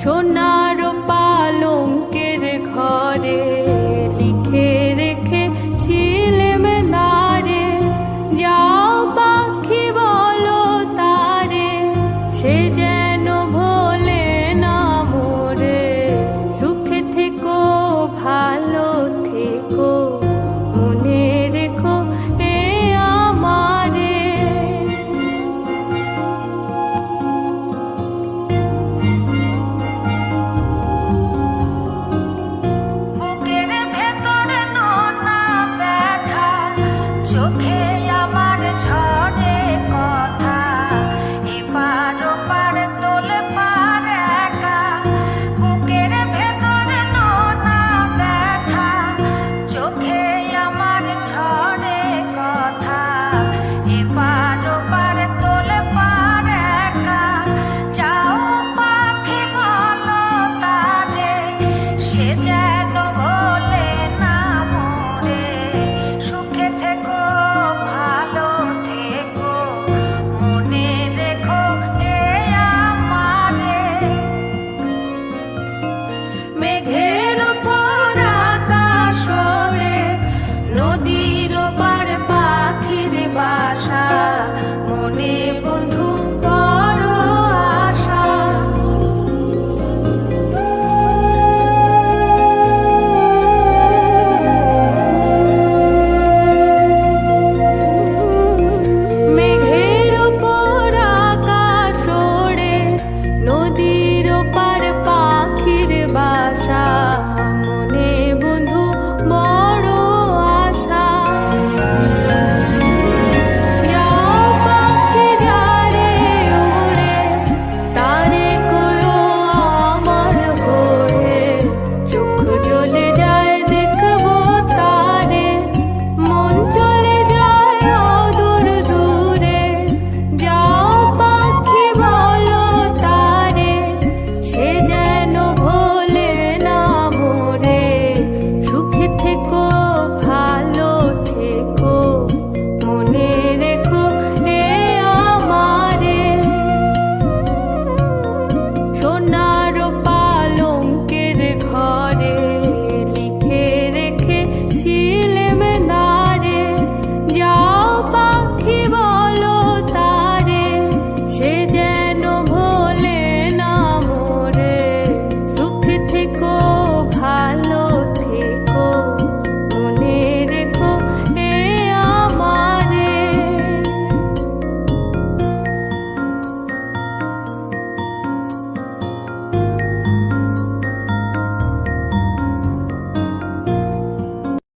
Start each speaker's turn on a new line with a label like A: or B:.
A: সোনার পালঙ্কের ঘরে লিখে রেখেছিলেম নারে, যাও পাখি বলো তারে, সে যেন ভোলে না মোরে। সুখে থেকো ভালো থেকো, মনে রেখো এ আমারে। বুকের ভেতর নোনা ব্যথা, চোখে আমার ঝরে কথা, এপার ওপার তোলে পার একা। বুকের ভেতর নোনা ব্যথা, চোখে আমার ঝরে কথা, এপার ওপার তোলে পার একা। যাও পাখি বলো তারে, সে যেন ভোলে না মোরে। সুখে থেকো ভালো থেকো, মনে রেখো এ আমারে। মেঘের ওপর আকাশ ওড়ে, নদীর ওপার পাখির বাসা, মনে বন্ধু বড় আশা। মেঘের ওপর আকাশ ওড়ে, নদীর ওপার